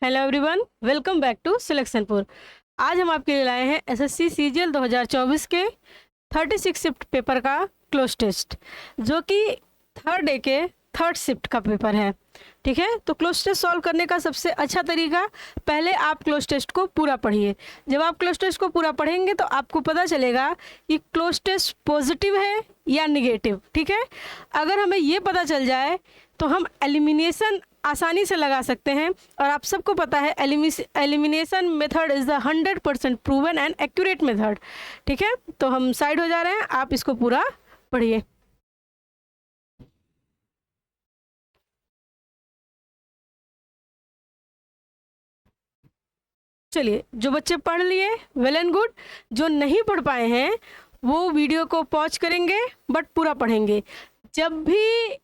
Hello everyone, welcome back to सिलेक्शनपुर। आज हम आपके लिए लाए हैं एसएससी सीजीएल 2024 के 36 शिफ्ट पेपर का क्लोज टेस्ट, जो कि थर्ड डे के थर्ड शिफ्ट का पेपर है। ठीक है, तो क्लोज टेस्ट सॉल्व करने का सबसे अच्छा तरीका, पहले आप क्लोज टेस्ट को पूरा पढ़िए। जब आप क्लोज टेस्ट को पूरा पढ़ेंगे तो आपको पता चलेगा कि क्लोज टेस्ट पॉजिटिव है या निगेटिव। ठीक है, अगर हमें ये पता चल जाए तो हम एलिमिनेशन आसानी से लगा सकते हैं। और आप सबको पता है elimination method is the 100% proven and accurate method. ठीक है, तो हम साइड हो जा रहे हैं, आप इसको पूरा पढ़िए। चलिए, जो बच्चे पढ़ लिए वेल एंड गुड, जो नहीं पढ़ पाए हैं वो वीडियो को पॉज करेंगे बट पूरा पढ़ेंगे। जब भी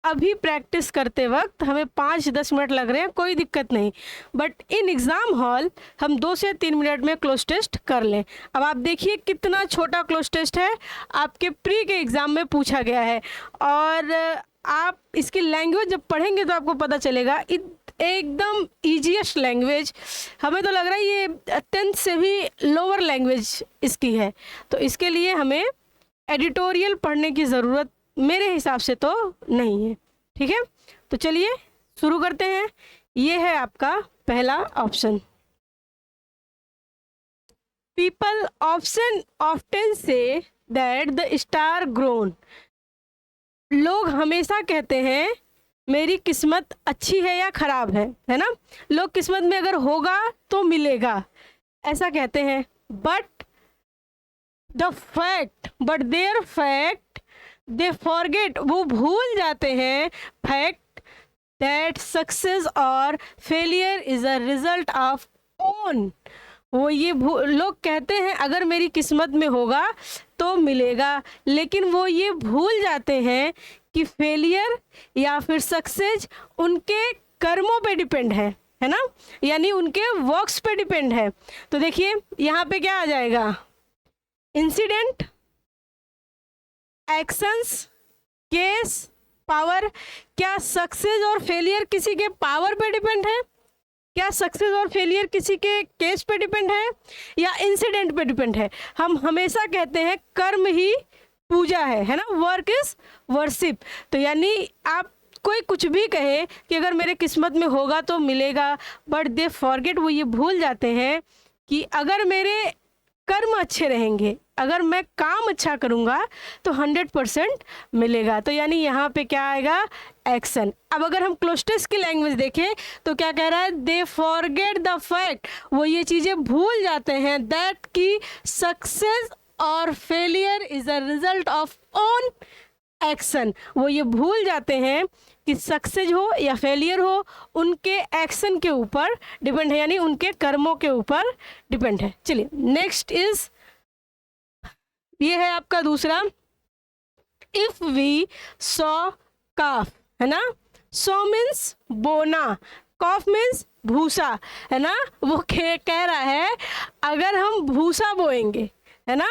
अभी प्रैक्टिस करते वक्त हमें 5-10 मिनट लग रहे हैं, कोई दिक्कत नहीं, बट इन एग्ज़ाम हॉल हम 2 से 3 मिनट में क्लोज टेस्ट कर लें। अब आप देखिए कितना छोटा क्लोज टेस्ट है, आपके प्री के एग्ज़ाम में पूछा गया है। और आप इसकी लैंग्वेज जब पढ़ेंगे तो आपको पता चलेगा एकदम ईजीएस्ट लैंग्वेज। हमें तो लग रहा है ये 10th से भी लोअर लैंग्वेज इसकी है। तो इसके लिए हमें एडिटोरियल पढ़ने की ज़रूरत मेरे हिसाब से तो नहीं है। ठीक है, तो चलिए शुरू करते हैं। ये है आपका पहला option. People often say that the star grown. लोग हमेशा कहते हैं मेरी किस्मत अच्छी है या खराब है ना। लोग किस्मत में अगर होगा तो मिलेगा, ऐसा कहते हैं। But their fact they forget, वो भूल जाते हैं फैक्ट दैट सक्सेस और failure is a result of own. वो ये लोग कहते हैं अगर मेरी किस्मत में होगा तो मिलेगा, लेकिन वो ये भूल जाते हैं कि फेलियर या फिर सक्सेस उनके कर्मों पे डिपेंड है ना, यानी उनके वर्क्स पे डिपेंड है। तो देखिए यहाँ पे क्या आ जाएगा, इंसिडेंट, एक्शंस, केस, पावर। क्या सक्सेस और फेलियर किसी के पावर पे डिपेंड है? क्या सक्सेस और फेलियर किसी के केस पे डिपेंड है या इंसिडेंट पे डिपेंड है? हम हमेशा कहते हैं कर्म ही पूजा है ना, वर्क इज वर्शिप। तो यानी आप कोई कुछ भी कहे कि अगर मेरे किस्मत में होगा तो मिलेगा, बट दे फॉरगेट, वो ये भूल जाते हैं कि अगर मेरे कर्म अच्छे रहेंगे, अगर मैं काम अच्छा करूँगा तो 100% मिलेगा। तो यानी यहाँ पे क्या आएगा, एक्शन। अब अगर हम क्लोज टेस्ट की लैंग्वेज देखें तो क्या कह रहा है, दे फॉरगेट द फैक्ट, वो ये चीज़ें भूल जाते हैं दैट की सक्सेस और failure is a result of own action. वो ये भूल जाते हैं कि सक्सेस हो या फेलियर हो उनके एक्शन के ऊपर डिपेंड है, यानी उनके कर्मों के ऊपर डिपेंड है। चलिए नेक्स्ट इज, ये है आपका दूसरा। इफ वी सॉ काफ, है ना, सॉ मीन्स बोना, कॉफ मीन्स भूसा, है ना। वो कह रहा है अगर हम भूसा बोएंगे, है ना,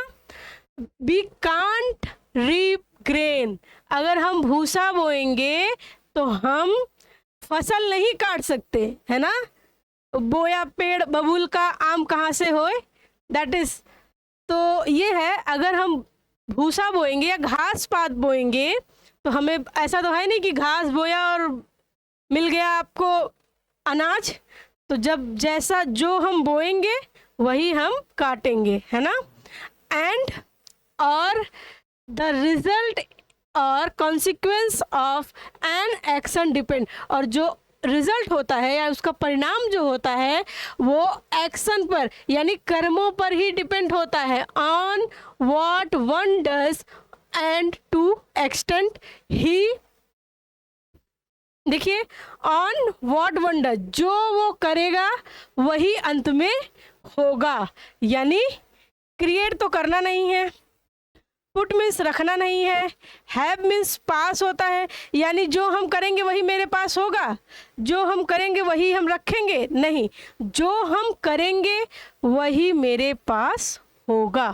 वी कांट रीप ग्रेन, अगर हम भूसा बोएंगे तो हम फसल नहीं काट सकते, है ना। बोया पेड़ बबूल का आम कहाँ से होए, दैट इज। तो ये है, अगर हम भूसा बोएंगे या घास पात बोएंगे तो हमें ऐसा तो है नहीं कि घास बोया और मिल गया आपको अनाज। तो जब जैसा जो हम बोएंगे वही हम काटेंगे, है ना। एंड और द रिजल्ट और consequence of an action depend, और जो रिजल्ट होता है या उसका परिणाम जो होता है वो एक्शन पर यानी कर्मों पर ही डिपेंड होता है। On what one does and to extent ही, देखिए, ऑन व्हाट वन डज, जो वो करेगा वही अंत में होगा। यानी क्रिएट तो करना नहीं है, पुट मीन्स रखना नहीं है, हैव मीन्स पास होता है, यानी जो हम करेंगे वही मेरे पास होगा, जो हम करेंगे वही हम रखेंगे नहीं, जो हम करेंगे वही मेरे पास होगा,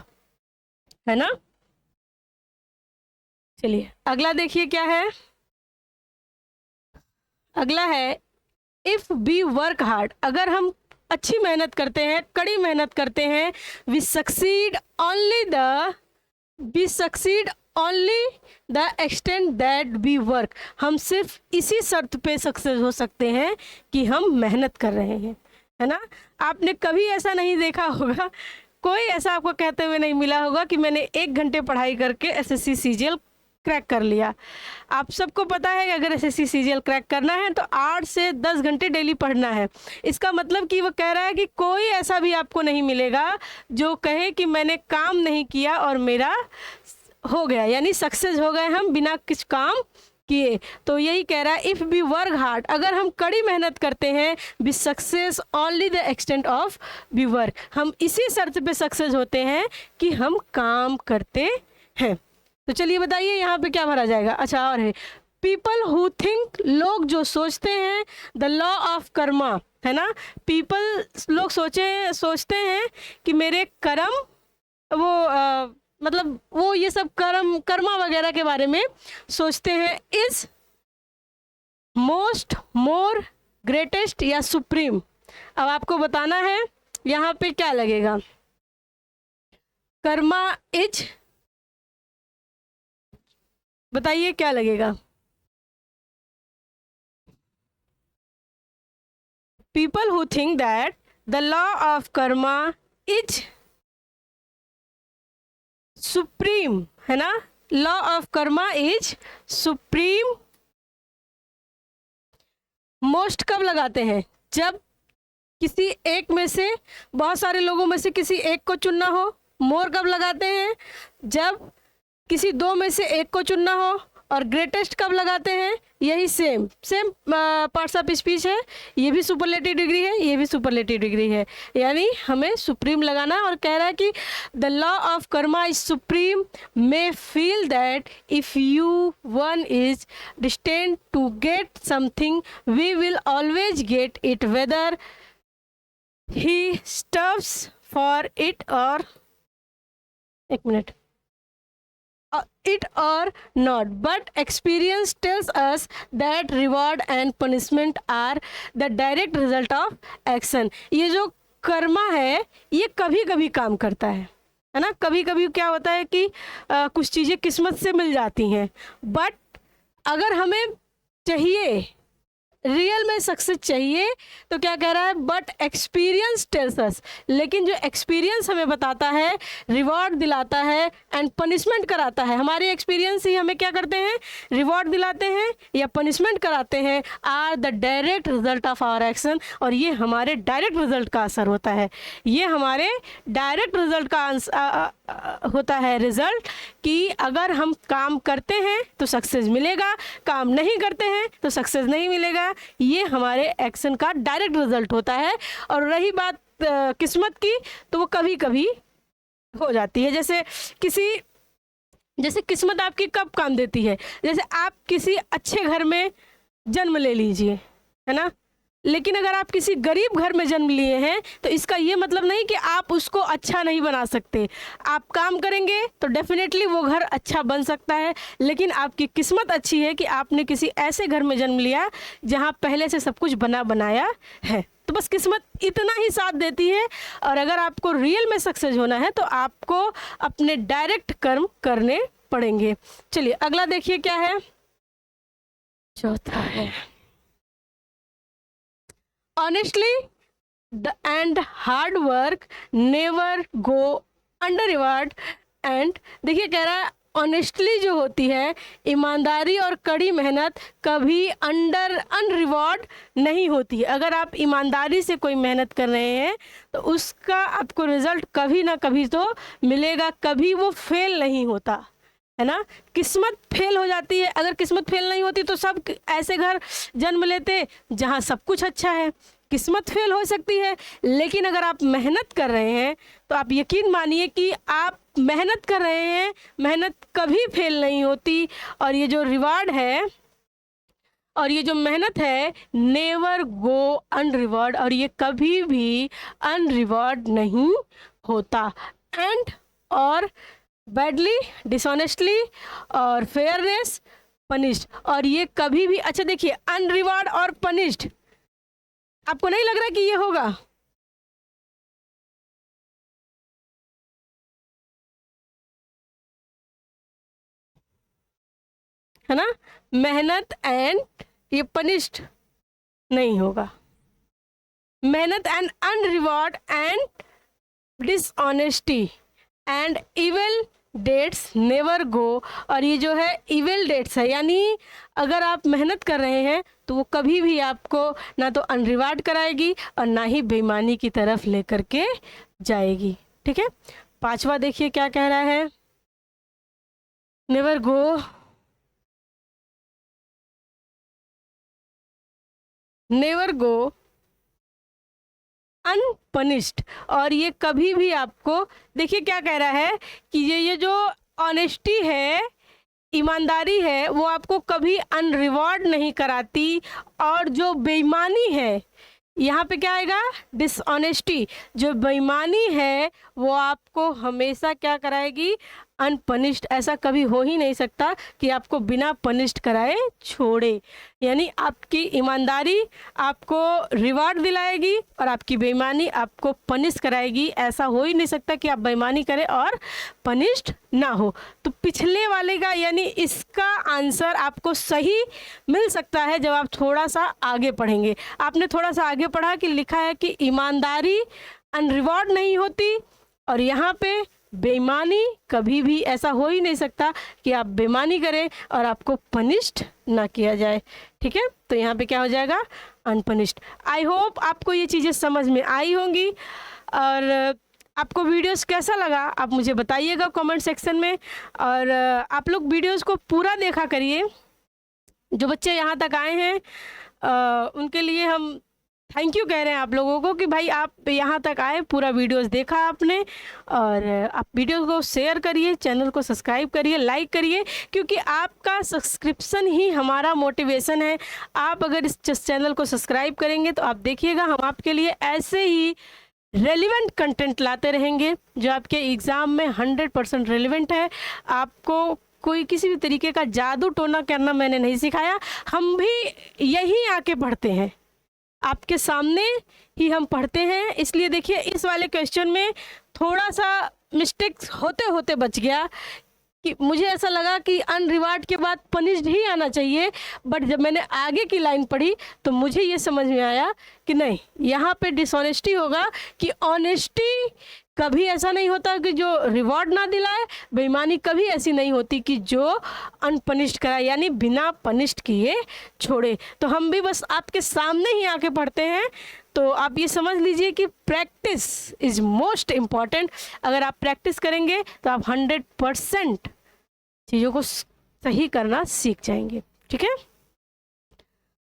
है ना। चलिए अगला देखिए क्या है। अगला है इफ वी वर्क हार्ड, अगर हम अच्छी मेहनत करते हैं, कड़ी मेहनत करते हैं, we succeed only the extent that we work, हम सिर्फ इसी शर्त पे सक्सेस हो सकते हैं कि हम मेहनत कर रहे हैं, है ना। आपने कभी ऐसा नहीं देखा होगा, कोई ऐसा आपको कहते हुए नहीं मिला होगा कि मैंने 1 घंटे पढ़ाई करके एसएससी सीजीएल क्रैक कर लिया। आप सबको पता है कि अगर एसएससी सीजीएल क्रैक करना है तो 8 से 10 घंटे डेली पढ़ना है। इसका मतलब कि वो कह रहा है कि कोई ऐसा भी आपको नहीं मिलेगा जो कहे कि मैंने काम नहीं किया और मेरा हो गया, यानी सक्सेस हो गए हम बिना कुछ काम किए। तो यही कह रहा है, इफ़ वी वर्क हार्ड, अगर हम कड़ी मेहनत करते हैं, we success only the extent of we work, हम इसी शर्त पे सक्सेस होते हैं कि हम काम करते हैं। तो चलिए बताइए यहाँ पे क्या भरा जाएगा। अच्छा, और है पीपल हु थिंक, लोग जो सोचते हैं, द लॉ ऑफ कर्मा, है ना। पीपल, लोग सोचते हैं कि मेरे कर्म, वो मतलब वो ये सब कर्मा वगैरह के बारे में सोचते हैं, इज मोस्ट, मोर, ग्रेटेस्ट या सुप्रीम। अब आपको बताना है यहाँ पे क्या लगेगा। कर्मा इज, बताइए क्या लगेगा। People who think that the law of karma is supreme, है ना, law of karma is supreme. Most कब लगाते हैं, जब किसी एक में से, बहुत सारे लोगों में से किसी एक को चुनना हो। मोर कब लगाते हैं, जब किसी 2 में से एक को चुनना हो। और ग्रेटेस्ट कब लगाते हैं, यही सेम पार्ट्स ऑफ स्पीच है, ये भी सुपरलेटिव डिग्री है, ये भी सुपरलेटिव डिग्री है, यानी हमें सुप्रीम लगाना है। और कह रहा है कि the law of karma is supreme, may feel that if you one is distant to get something, we will always get it, whether he stuffs for it और, एक minute, it or not, but experience tells us that reward and punishment are the direct result of action। ये जो कर्मा है ये कभी कभी काम करता है ना। कभी कभी क्या होता है कि कुछ चीज़ें किस्मत से मिल जाती हैं, बट अगर हमें चाहिए, रियल में सक्सेस चाहिए, तो क्या कह रहा है, बट एक्सपीरियंस टेल्स अस, लेकिन जो एक्सपीरियंस हमें बताता है, रिवॉर्ड दिलाता है एंड पनिशमेंट कराता है, हमारे एक्सपीरियंस ही हमें क्या करते हैं, रिवॉर्ड दिलाते हैं या पनिशमेंट कराते हैं, are the direct result of our action, और ये हमारे डायरेक्ट रिजल्ट का असर होता है। ये हमारे डायरेक्ट रिजल्ट का होता है रिजल्ट, कि अगर हम काम करते हैं तो सक्सेस मिलेगा, काम नहीं करते हैं तो सक्सेस नहीं मिलेगा। ये हमारे एक्शन का डायरेक्ट रिजल्ट होता है। और रही बात किस्मत की, तो वो कभी कभी हो जाती है। जैसे किस्मत आपकी कब काम देती है, जैसे आप किसी अच्छे घर में जन्म ले लीजिए, है ना, लेकिन अगर आप किसी गरीब घर में जन्म लिए हैं तो इसका ये मतलब नहीं कि आप उसको अच्छा नहीं बना सकते। आप काम करेंगे तो डेफिनेटली वो घर अच्छा बन सकता है, लेकिन आपकी किस्मत अच्छी है कि आपने किसी ऐसे घर में जन्म लिया जहाँ पहले से सब कुछ बना बनाया है। तो बस किस्मत इतना ही साथ देती है। और अगर आपको रियल में सक्सेस होना है तो आपको अपने डायरेक्ट कर्म करने पड़ेंगे। चलिए अगला देखिए क्या है, चौथा है honestly and hard work never go under reward. And देखिए कह रहा है ऑनेस्टली जो होती है, ईमानदारी और कड़ी मेहनत कभी अनरिवॉर्ड नहीं होती है। अगर आप ईमानदारी से कोई मेहनत कर रहे हैं तो उसका आपको रिजल्ट कभी ना कभी तो मिलेगा, कभी वो फेल नहीं होता, है ना। किस्मत फेल हो जाती है, अगर किस्मत फेल नहीं होती तो सब ऐसे घर जन्म लेते जहाँ सब कुछ अच्छा है। किस्मत फेल हो सकती है, लेकिन अगर आप मेहनत कर रहे हैं तो आप यकीन मानिए कि आप मेहनत कर रहे हैं, मेहनत कभी फेल नहीं होती। और ये जो रिवार्ड है और ये जो मेहनत है, नेवर गो अनरिवॉर्ड, और ये कभी भी अनरिवॉर्ड नहीं होता। एंड और बैडली, डिसऑनेस्टली और फेयरनेस, पनिश्ड, और ये कभी भी, अच्छा देखिए, अनरिवॉर्ड और पनिश्ड आपको नहीं लग रहा कि ये होगा? है ना, मेहनत एंड ये पनिश्ड नहीं होगा, मेहनत and unrewarded and dishonesty and evil deeds never go. और ये जो है इविल डेट्स है, यानी अगर आप मेहनत कर रहे हैं तो वो कभी भी आपको ना तो अनरिवार्ड कराएगी और ना ही बेईमानी की तरफ लेकर के जाएगी। ठीक है, पांचवा देखिए क्या कह रहा है, नेवर गो अनपनिश्ड। और ये कभी भी आपको, देखिए क्या कह रहा है कि ये जो ऑनेस्टी है, ईमानदारी है, वो आपको कभी अनरिवॉर्ड नहीं कराती। और जो बेईमानी है, यहाँ पे क्या आएगा, डिसऑनेस्टी, जो बेईमानी है वो आपको हमेशा क्या कराएगी, अनपनिश्ड। ऐसा कभी हो ही नहीं सकता कि आपको बिना पनिश्ड कराए छोड़े। यानी आपकी ईमानदारी आपको रिवार्ड दिलाएगी और आपकी बेईमानी आपको पनिश कराएगी। ऐसा हो ही नहीं सकता कि आप बेईमानी करें और पनिश्ड ना हो। तो पिछले वाले का यानी इसका आंसर आपको सही मिल सकता है जब आप थोड़ा सा आगे पढ़ेंगे। आपने थोड़ा सा आगे पढ़ा कि लिखा है कि ईमानदारी अनरिवॉर्ड नहीं होती, और यहाँ पे बेईमानी कभी भी, ऐसा हो ही नहीं सकता कि आप बेईमानी करें और आपको पनिश्ड ना किया जाए। ठीक है, तो यहाँ पे क्या हो जाएगा, अनपनिश्ड। आई होप आपको ये चीज़ें समझ में आई होंगी। और आपको वीडियोस कैसा लगा आप मुझे बताइएगा कमेंट सेक्शन में। और आप लोग वीडियोस को पूरा देखा करिए। जो बच्चे यहाँ तक आए हैं उनके लिए हम थैंक यू कह रहे हैं आप लोगों को कि भाई आप यहाँ तक आए, पूरा वीडियोस देखा आपने। और आप वीडियो को शेयर करिए, चैनल को सब्सक्राइब करिए, लाइक करिए, क्योंकि आपका सब्सक्रिप्शन ही हमारा मोटिवेशन है। आप अगर इस चैनल को सब्सक्राइब करेंगे तो आप देखिएगा हम आपके लिए ऐसे ही रेलिवेंट कंटेंट लाते रहेंगे जो आपके एग्ज़ाम में 100% रेलिवेंट है। आपको कोई किसी भी तरीके का जादू टोना करना मैंने नहीं सिखाया, हम भी यहीं आके पढ़ते हैं, आपके सामने ही हम पढ़ते हैं। इसलिए देखिए इस वाले क्वेश्चन में थोड़ा सा मिस्टेक्स होते होते बच गया कि मुझे ऐसा लगा कि अनरिवार्ड के बाद पनिश्ड ही आना चाहिए, बट जब मैंने आगे की लाइन पढ़ी तो मुझे ये समझ में आया कि नहीं, यहाँ पे डिसऑनेस्टी होगा कि ऑनेस्टी कभी ऐसा नहीं होता कि जो रिवॉर्ड ना दिलाए, बेईमानी कभी ऐसी नहीं होती कि जो अनपनिश्ड कराए, यानी बिना पनिश्ड किए छोड़े। तो हम भी बस आपके सामने ही आके पढ़ते हैं। तो आप ये समझ लीजिए कि प्रैक्टिस इज़ मोस्ट इम्पॉर्टेंट। अगर आप प्रैक्टिस करेंगे तो आप 100% चीज़ों को सही करना सीख जाएंगे। ठीक है,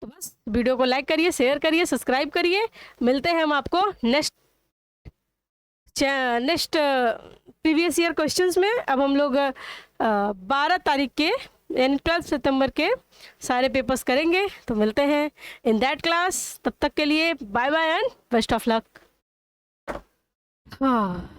तो बस वीडियो को लाइक करिए, शेयर करिए, सब्सक्राइब करिए। मिलते हैं हम आपको नेक्स्ट प्रीवियस ईयर क्वेश्चंस में। अब हम लोग 12 तारीख के यानी 12 सितंबर के सारे पेपर्स करेंगे। तो मिलते हैं इन दैट क्लास। तब तक के लिए bye bye and best of luck. हाँ।